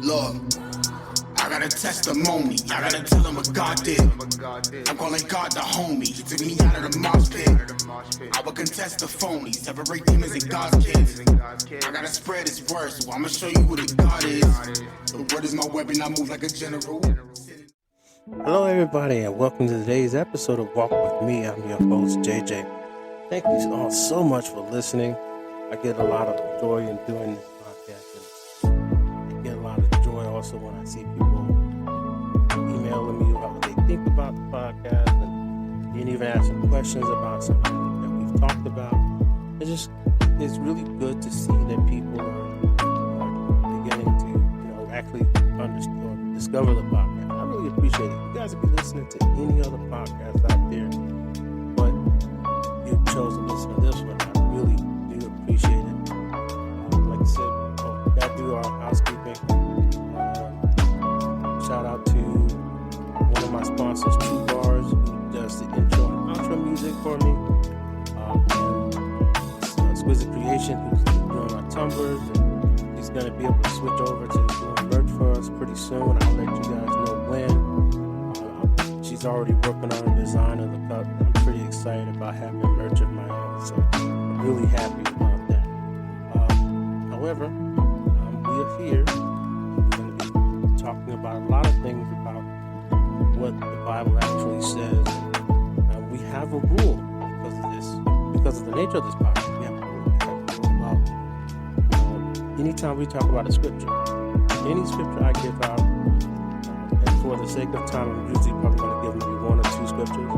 Look, I got a testimony. I gotta tell him what God did. I'm calling God the homie. He took me out of the mosh pit. I will contest the phony. Separate demons and God's kids. I gotta spread his word, so I'ma show you who the God is. The word is my weapon. I move like a general. Hello everybody, and welcome to today's episode of Walk With Me. I'm your host, JJ. Thank you all so much for listening. I get a lot of joy in doing this podcast, and I get a lot of joy also when I see people emailing me about what they think about the podcast, and you can even ask some questions about something that we've talked about. It's really good to see that people are beginning to, actually understand or discover the podcast. I really appreciate it. You guys would be listening to any other podcast out there, but you chose to listen to this one. I really do appreciate it. Like I said, gotta do our housekeeping. Shout out to one of my sponsors, True Bars, who does the intro and outro music for me. And Exquisite Creation, who's doing our tumblers. And he's gonna be able to switch over to doing merch for us pretty soon. I'll let you guys know when. She's already working on a design of the cup. I'm pretty excited about having merch of my own, so I'm really happy about that. However, we are here. We're going to be talking about a lot of things about what the Bible actually says. We have a rule because of the nature of this podcast. We have a rule about anytime we talk about a scripture, any scripture I give out, and for the sake of time, I'm usually probably going to give maybe one or two scriptures,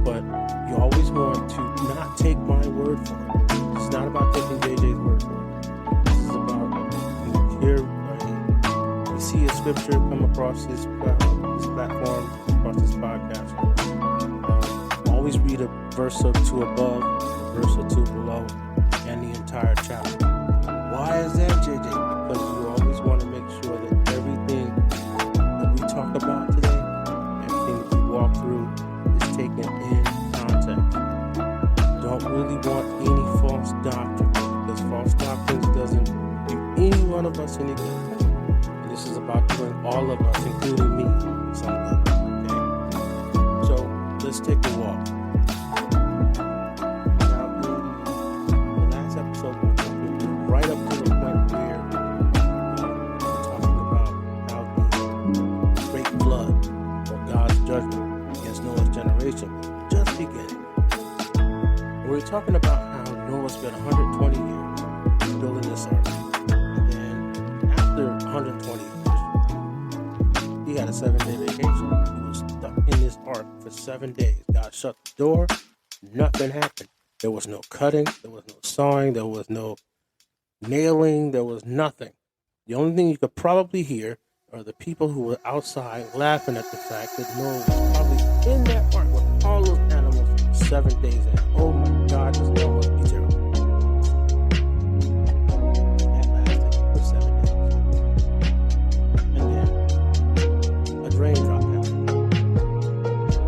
but you always want to not take my word for it. It's not about taking JJ's word for it. This is about you see a scripture come across this platform, across this podcast. Always read a verse or two above, a verse or two below, and the entire chapter. Why is that, JJ? Because you always want to make sure that everything that we talk about today, everything that we walk through, is taken in context. Don't really want any false doctrine, because false doctrines doesn't do any one of us any good. And this is about doing all of us, including me, some good. Okay? So let's take a walk. Now, the last episode, we were right up to the point where we're talking about how the great flood, or God's judgment against Noah's generation, was just beginning. And we're talking about how Noah spent 120 years building this ark. And then after 120 years, he had a 7-day vacation. He was stuck in this ark for 7 days. God shut the door. Nothing happened. There was no cutting. There was no sawing. There was no nailing. There was nothing. The only thing you could probably hear are the people who were outside laughing at the fact that Noah was probably in that ark with all those animals for 7 days. And oh my God, this Noah must be terrible. That lasted for 7 days. And then a rain dropped down.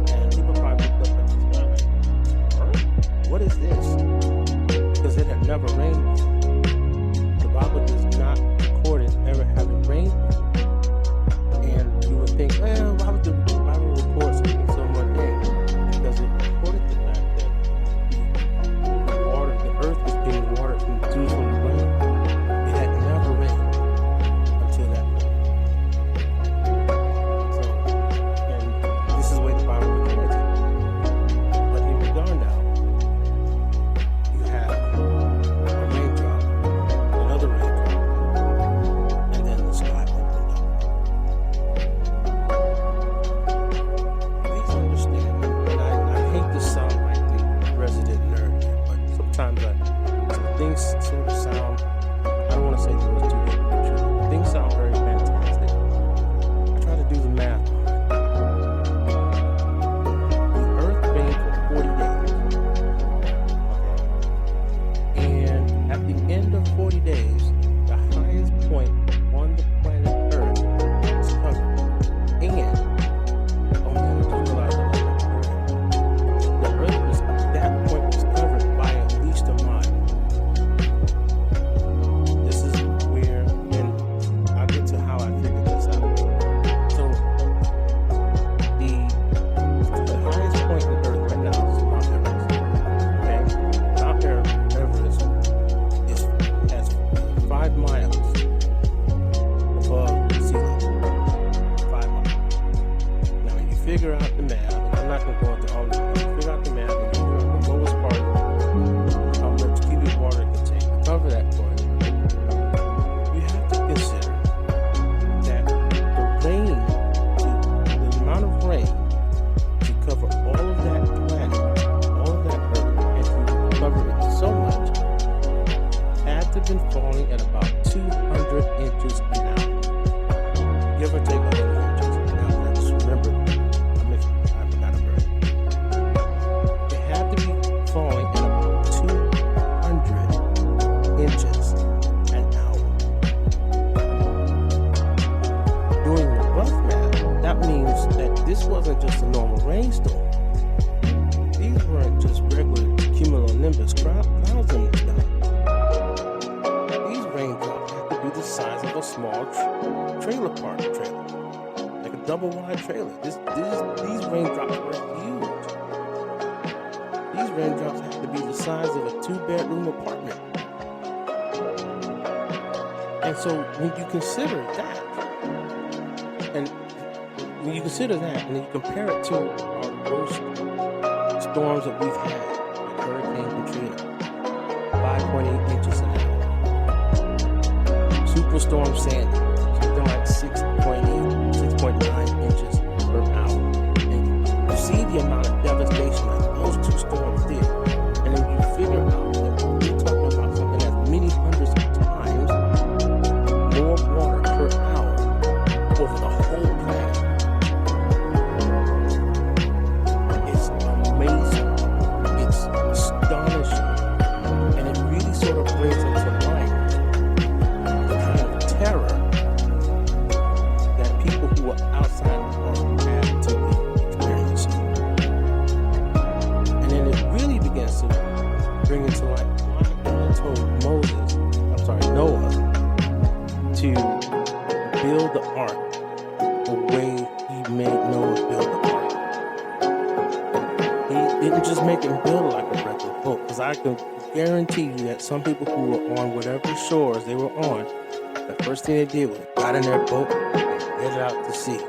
And people probably looked up at the sky like, what is this? Because it had never rained before. The Bible does not record it ever having rained before. And you would think, well, why would the Bible record something so mundane? Because it recorded the fact that the earth was being watered from the dew from the rain. It had never rained until that moment. So, and this is the way the Bible records it. But in Uganda now, you have a raindrop, another raindrop, and then the sky opened up. Please understand, and I hate to sound like the resident nerd here, but sometimes some things seem to sound, I don't want to say it was too good to be true, but things sound very fantastic. I try to do the math on it. The earth rained for 40 days. And at the end of 40 days, the highest point on the planet Earth was covered. And, oh man, I do realize I left that word. The Earth was, that point was covered by at least a mile. This is where, and I'll get to how have been falling at about 200 inches an hour. Give or take 100 inches. Now, I just remember, I forgot a bird. It had to be falling at about 200 inches an hour. Doing the rough math, that means that this wasn't just a normal rainstorm. These weren't just regular cumulonimbus clouds in the sky. These raindrops had to be the size of a small trailer park trailer, like a double wide trailer. These raindrops were huge. These raindrops had to be the size of a 2-bedroom apartment. And so when you consider that, and then you compare it to our worst storms that we've had, like Hurricane Katrina, 5.8 inches an hour. Superstorm Sandy, something like 6.9 inches per hour. And you see the amount of devastation that those two storms did. And then you figure out that we're talking about something that's many hundreds of times more water per hour over the whole planet. It's amazing. It's astonishing. And it really sort of brings it to light the kind of terror that people who are outside of the world have to be experiencing. And then it really begins to bring it to light why God told Noah to build the ark the way he made Noah build the ark. He didn't just make him build like a regular boat, because I can guarantee you that some people who were on whatever shores they were on, the first thing they did was got in their boat and headed out to sea.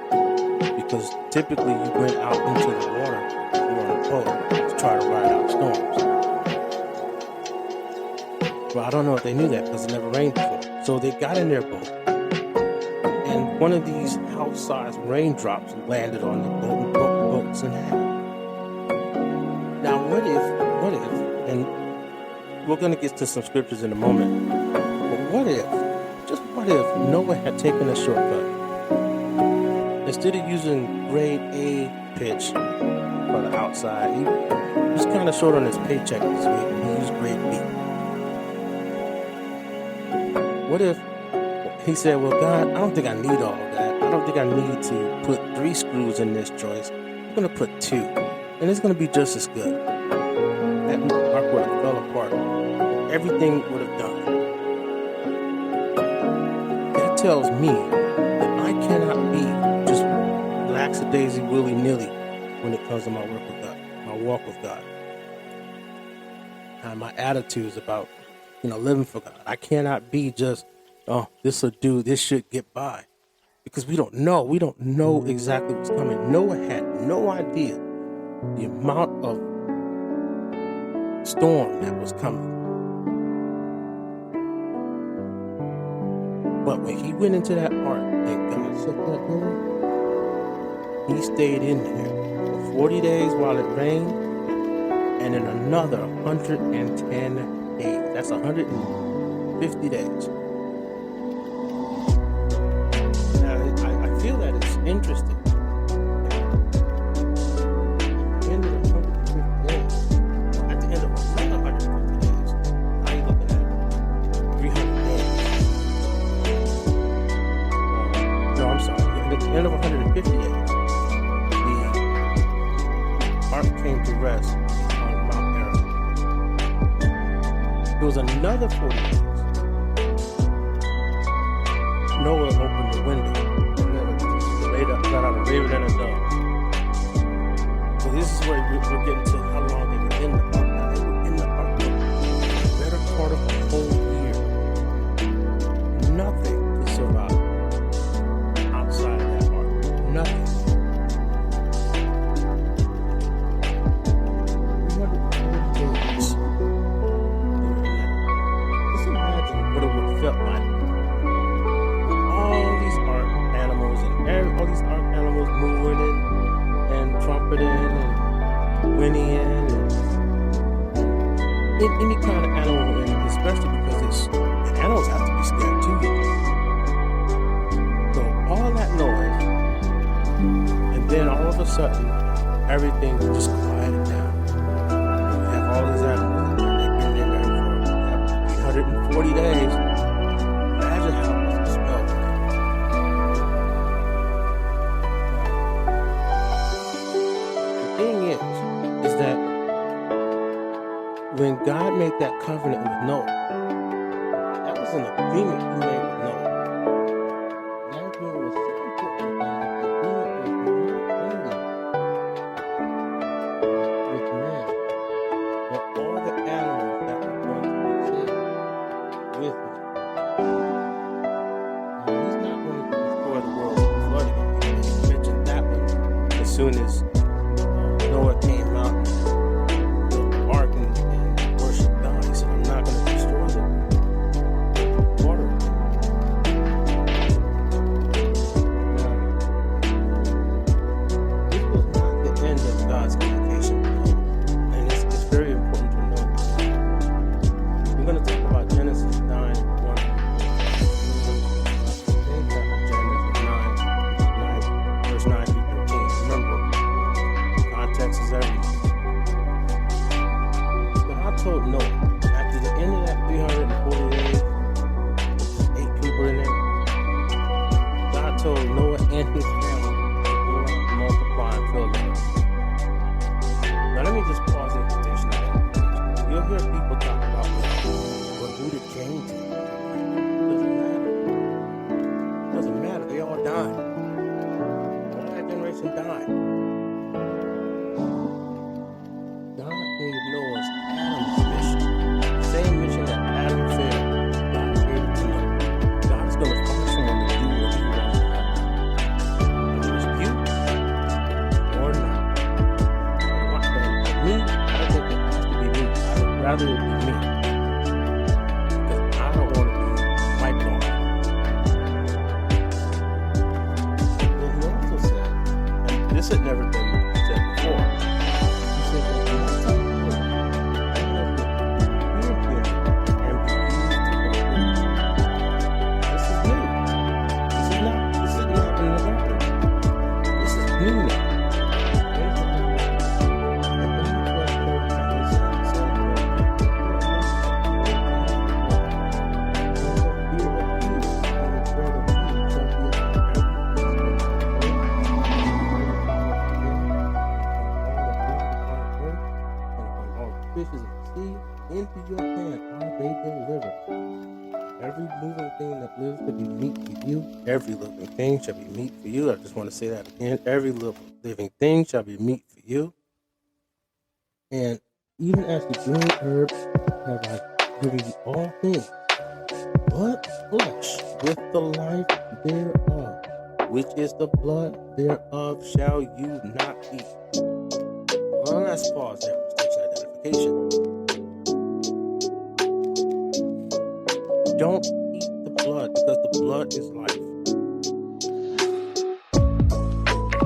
Because typically you went out into the water if you were on a boat to try to ride out storms. Well, I don't know if they knew that because it never rained before. So they got in their boat, and one of these house-sized raindrops landed on the boat and broke the boats in half. Now, what if, and we're going to get to some scriptures in a moment, but what if Noah had taken a shortcut? Instead of using grade A pitch for the outside, he was kind of short on his paycheck this week, and he used grade B. What if he said, well, God, I don't think I need all of that. I don't think I need to put 3 screws in this joist. I'm going to put 2, and it's going to be just as good. That ark would have fell apart. Everything would have done. That tells me that I cannot be just lackadaisy willy-nilly when it comes to my work with God, my walk with God, and my attitudes about living for God. I cannot be just, this will do, this should get by. Because we don't know. We don't know exactly what's coming. Noah had no idea the amount of storm that was coming. But when he went into that ark and God said that door, he stayed in there for 40 days while it rained, and then another 110 days. That's 150 days. Now, I feel that it's interesting. At the end of 150 days, at the end of another 150 days, how are you looking at 300 days? No, I'm sorry. At the end of 150 days, the ark came to rest on Mount Ararat. There was another 40 days. Noah opened the window and let out a raven and a dove. So this is where we're getting to how long they were in the ark. Now, they were in the ark for the better part of a whole year. Nothing could survive outside of that ark. Nothing. 300 days. Just imagine what it would have felt like. All these ark animals moving and trumpeting and whinnying and any kind of animal, and especially because it's sudden, everything just quieted down. And you have all these animals, and they've been there for 340 days. Imagine how much the smell would be. The thing is that when God made that covenant with Noah, that was an agreement he made with Noah. That agreement was so important to God that the agreement was not only with man, but all the animals that were going to be saved with me. Now, he's not going to destroy the world with flooding. He mentioned that one as soon as Noah came out and built the ark and worshiped God. He said, I'm not going to destroy the water. Now, this was not the end of God's communication with Noah. And it's very important to know this. We're going to talk about Genesis 9, 1. Verse 9 through 13. Remember, context is everything. God told Noah, after the end of that 340 days, 8 people in there, God told Noah and his family to go out and multiply and fill the earth. Now let me just pause in station of that. You'll hear people talk about, well, who did Cain take? Doesn't matter. Doesn't matter. They all died. All that generation died. God gave Noah's Adam's mission. The same mission that Adam failed, God gave it to Noah. God is going to find someone to do what he wants to happen. Whether it's you or not. For me, I think it has to be me. I would rather it be me. Because I don't want to be wiped off. Then he also said, and this had never been said before, he said that he wants to be good. He wants to be good and be used to go good. This is new. This is not in the record. This is new now. Fishes of the sea, into your hand are they delivered. Every moving thing that lives to be meat for you. Every living thing shall be meat for you. I just want to say that again. Every living thing shall be meat for you. And even as the green herbs have I given you all things, but flesh with the life thereof, which is the blood thereof, shall you not eat. Well, let's pause there for station identification. Don't eat the blood because the blood is life.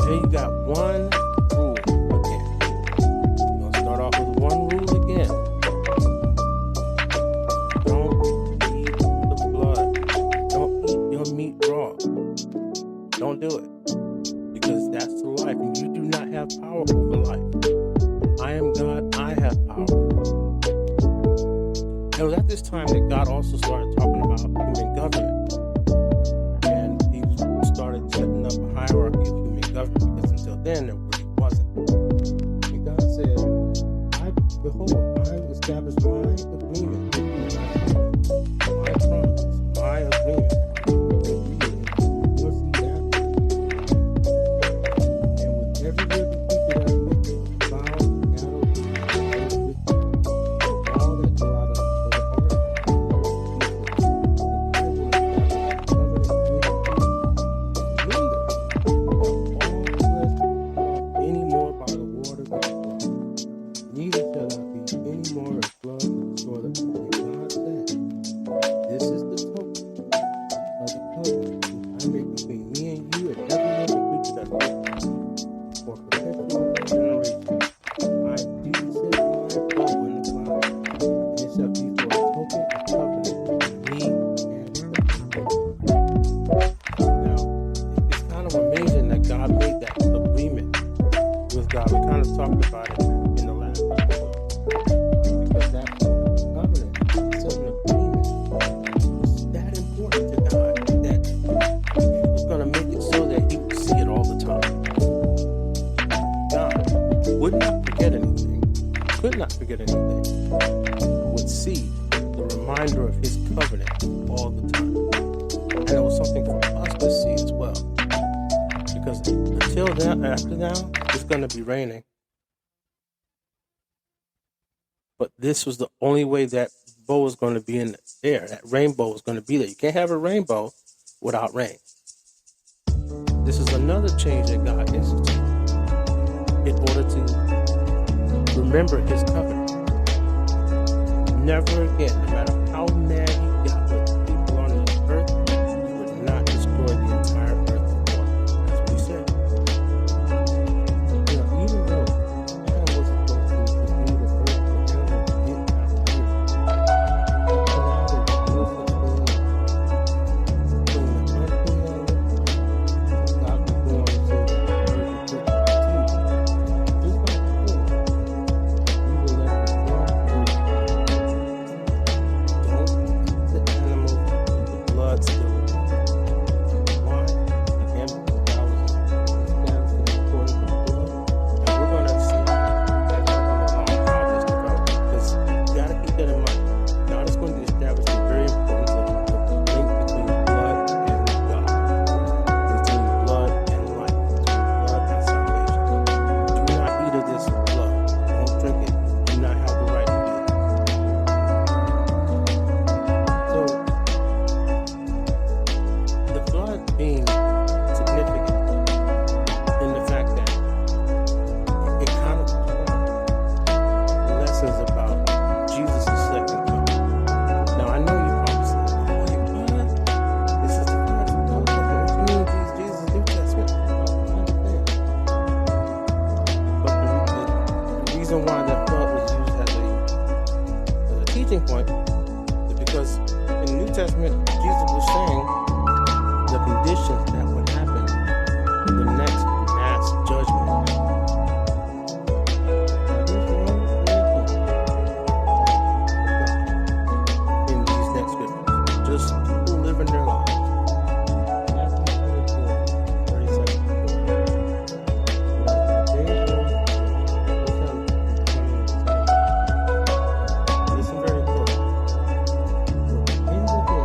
Then you got one rule again. You're going to start off with one rule again. Don't eat the blood. Don't eat your meat raw. Don't do it. Because that's the life. And you do not have power over life. I am God, I have power. It was at this time that God also started talking about human government. And he started setting up a hierarchy of human government because until then, there really wasn't. And God said, behold, I will establish my agreement with you, my promise, my agreement with you, your seed after you. And with every living creature that is with you, fowl, cattle, all that go out of the earth, neither shall I be any more a flood to destroy the reminder of his covenant all the time. And it was something for us to see as well. Because until now, after now, it's going to be raining. But this was the only way that bow was going to be in the air. That rainbow was going to be there. You can't have a rainbow without rain. This is another change that God instituted in order to remember his covenant. Never again, no matter how mad he got with people on this earth, he would not destroy the entire earth at once. That's what he said. You know, even though man was supposed to do the earth, the animals didn't have to do it. Come out and do it between the unclean and the God was going to say the earth is good to just like before. We will let the earth do don't eat the animals with the blood still in it. Why? Again, because God was establishing according to the blood. And we're going to see as we go along how this develops. Because you got to keep that in mind. God is going to establish the very importance of the link between blood and God, between blood and life, between blood and salvation. Do not eat of this blood. Don't drink it. You do not have the right to do this. So, the flood being significant in the fact that it kind of taught lessons about Jesus' second coming. Now, I know you probably said, oh, wait, what? This is the first flood. What you mean, Jesus' New Testament? I understand. But the reason why that flood was used as a teaching point is because in the New Testament, Jesus was saying the conditions that would happen in the next mass judgment. Now, here's the wonderful thing in these next scriptures. Just people living their lives. Matthew 24, 37. Listen very closely. In the day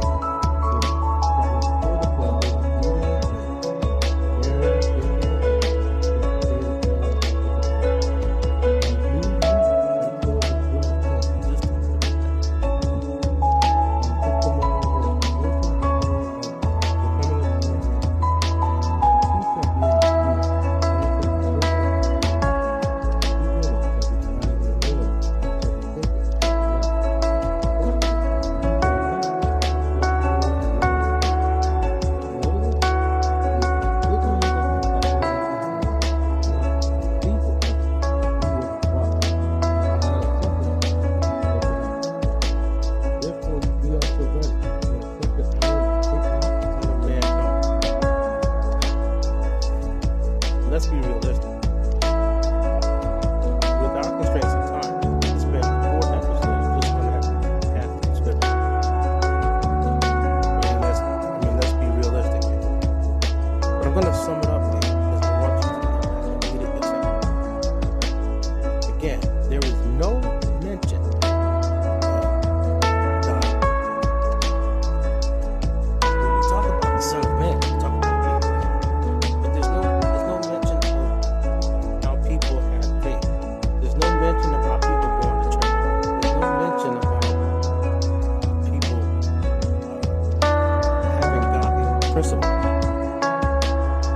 Let's be realistic. With our constraints of time, it's been 4 episodes just on that half of the scripture. Let's be realistic here. But I'm going to sum it up for you because I want you to read it this out. Again, there is no mention of God. When we talk about the Son of Man, we talk about Jesus. But there's no mention of how people have faith. There's no mention of how people going to church. There's no mention about people having godly principles.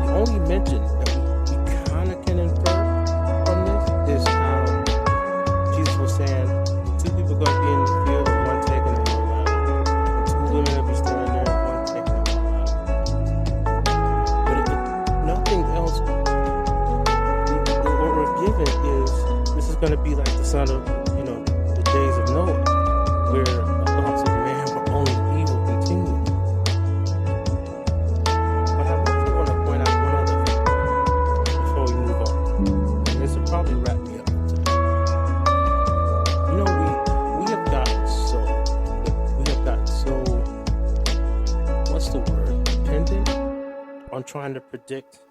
The only mention that we kind of can infer from this is how Jesus was saying 2 people going to be in the field, one taking and one out. And 2 women will be standing there, one taking and one out. But nothing else. What we're given is this is going to be like the son of, the days of Noah, where the thoughts of man were only evil continually. But I also want to point out one other thing before we move on, and this will probably wrap me up today. We have gotten so what's the word? Dependent on trying to predict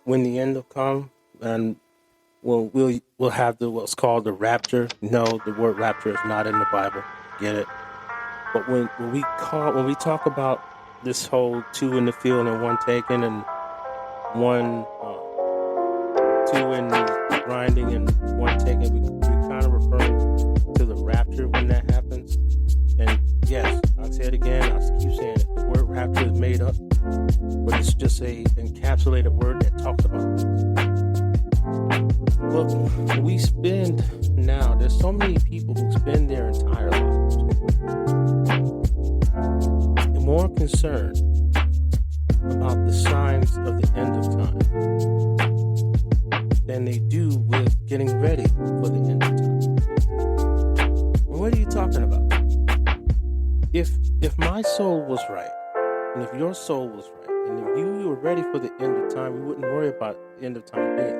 when the end will come, and we'll have what's called the rapture. No, the word rapture is not in the Bible. Get it? But when we talk about this whole 2 in the field and 1 taken and 1 2 in the grinding and 1 taken, we kind of referring to the rapture when that happens. And yes, I'll say it again, I'll keep saying it. The word rapture is made up, but it's just a encapsulated word that talks about this. Well, we spend now, there's so many people who spend their entire lives more concerned about the signs of the end of time than they do with getting ready for the end of time. What are you talking about? If my soul was right, and if your soul was right, and if you were ready for the end of time, we wouldn't worry about the end of time being.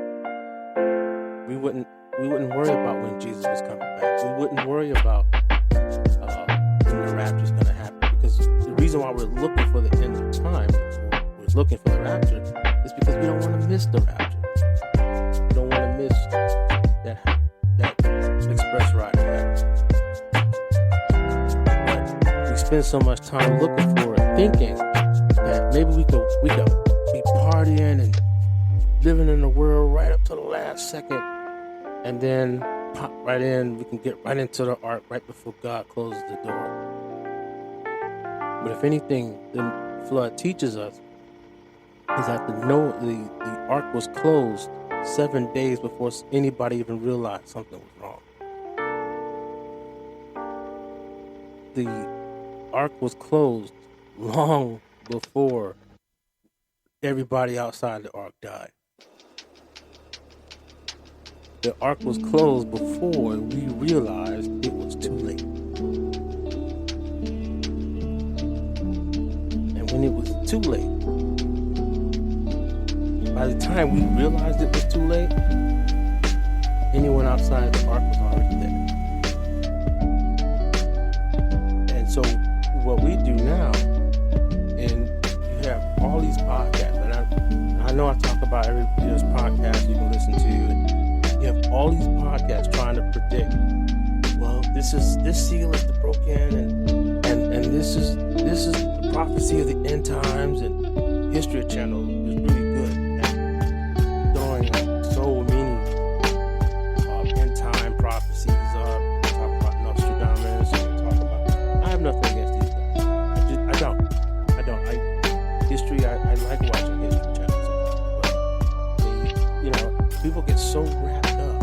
We wouldn't worry about when Jesus was coming back. We wouldn't worry about when the rapture is going to happen. Because the reason why we're looking for the end of time, we're looking for the rapture, is because we don't want to miss the rapture. We don't want to miss that express ride of heaven. But we spend so much time looking for it, thinking that maybe we could be partying and living in the world right up to the last second, and then pop right in. We can get right into the ark right before God closes the door. But if anything, the flood teaches us is that the ark was closed 7 days before anybody even realized something was wrong. The ark was closed long before everybody outside the ark died. The ark was closed before we realized it was too late. When it was too late, by the time we realized it was too late, anyone outside the ark was already there. And so what we do now, and you have all these podcasts, and I know I talk about there's podcasts you can listen to, and you have all these podcasts trying to predict, well, this seal is the broken, and this is the prophecy of the end times, and History Channel is really good at throwing so many end time prophecies. Talk about Nostradamus, I have nothing against these guys. I don't. History, I like watching History Channel sometimes, but people get so wrapped up,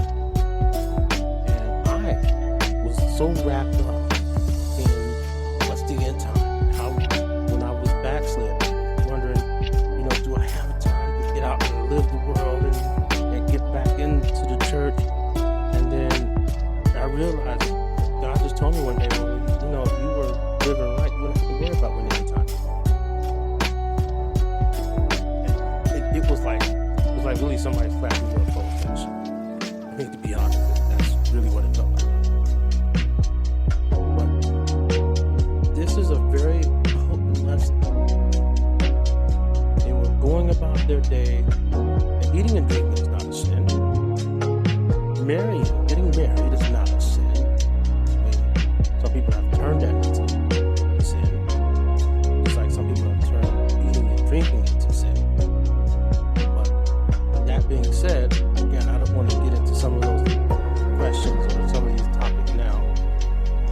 and I was so wrapped up in what's the end time. When I was backslid, wondering, do I have time to get out and live the world and get back into the church? And then I realized God just told me one day, if you were living right, you wouldn't have to worry about when the end time is. It was like really somebody slapped me with a closed finish. I need to be honest, that's really what it felt like. But this is a very lesson. They were going about their day, and eating and drinking is not a sin. Getting married is not a sin. Some people have turned that into sin, just like some people have turned eating and drinking into sin. But that being said, again, I don't want to get into some of those questions or some of these topics now,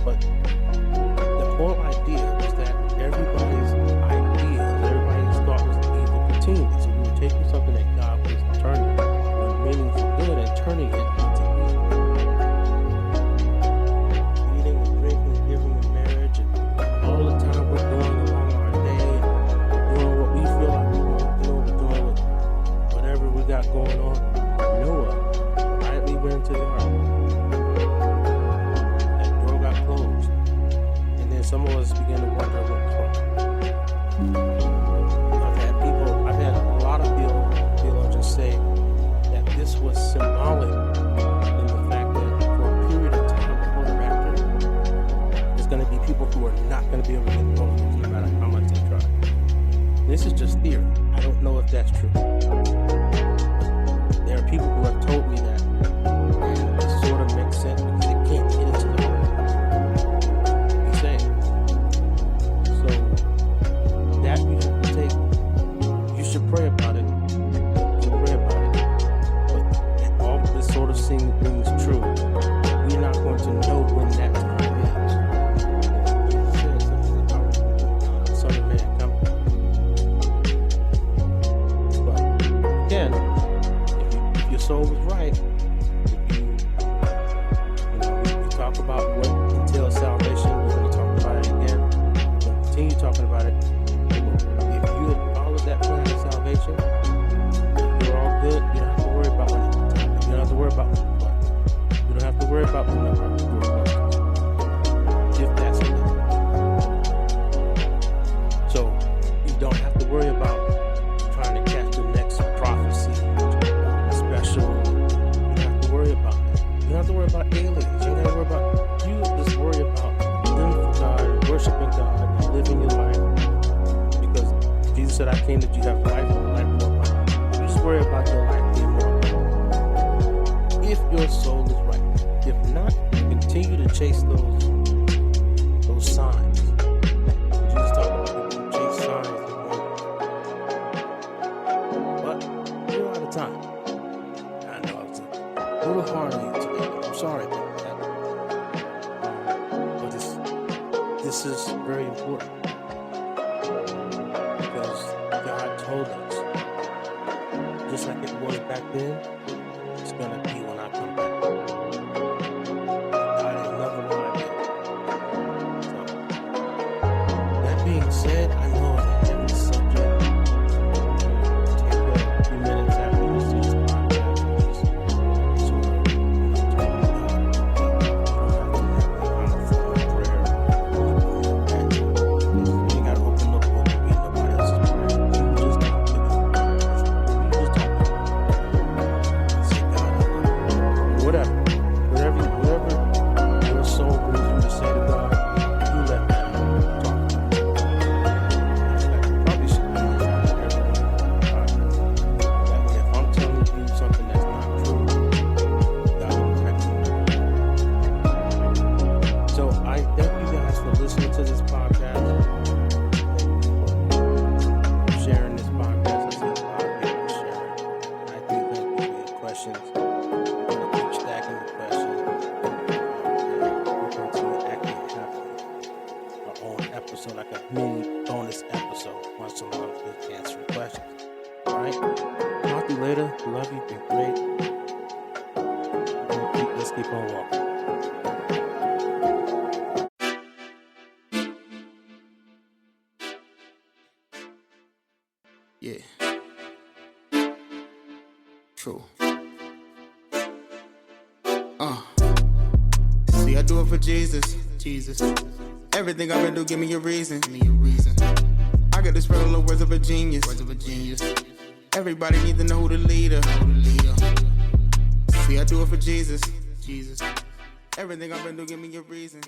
but the whole idea was that everybody's thought was evil continually. So we were taking something that God was turning, meaning for good, and turning it into evil. Eating and drinking, giving and marriage, and all the time we're doing along our day, doing what we feel like we want to do, we're doing whatever we got going on. Noah quietly went into the ark. That door got closed. And then some of us began to wonder what was wrong. I've had a lot of theologians say that this was symbolic in the fact that for a period of time before the rapture, there's going to be people who are not going to be able to get the Holy Ghost no matter how much they try. This is just theory. I don't know if that's true. There are people who have told me that, and it sort of makes sense because they can't get into the Holy Ghost. He's saying, continue talking about it. If you follow that plan of salvation, you're all good. You don't have to worry about when it comes. You don't have to worry about when it comes. You don't have to worry about when it comes. If that's it. So you don't have to worry about trying to catch the next prophecy special. You don't have to worry about that. You don't have to worry about aliens. You don't have to worry about. You just worry about living for God, worshiping God, and living your life. Because Jesus said, "I came that you have life and life more abundantly." You just worry about your life being more abundant. If your soul is right. If not, continue to chase those signs. Jesus talked about people who chase signs and wonders. But you're out of time. I know I was a little hard on you today. I'm sorry about that. But this is very important. Because God told us, just like it was back then, it's going to be when I come back. God ain't never lied yet. So, that being said, I know it's a heavy subject. Take a few minutes after you see this podcast and just sort of talk about it. You don't have to have a full prayer. You ain't got to open the book and read nobody else's prayer. You just talk to God. You just talk to God. Say, God, I love you. Whatever your soul brings you to say to God, you let that talk to God. Probably should do this after everyone. That way, if I'm telling you something that's not true, God will correct me. So I thank you guys for listening to this podcast. Thank you for sharing this podcast. I see a lot of people sharing. I do thank you for your questions. I'm going to keep stacking the questions. We're going to actually have our own episode, like a mini bonus episode once a month with answering questions. Alright? Talk to you later. Love you. Been great. Let's keep on walking. Yeah. True. See, I do it for Jesus. Everything I've been doing, give me a reason. I got to spread all the words of a genius. Everybody need to know who the leader. See, I do it for Jesus. Everything I've been doing, give me a reason.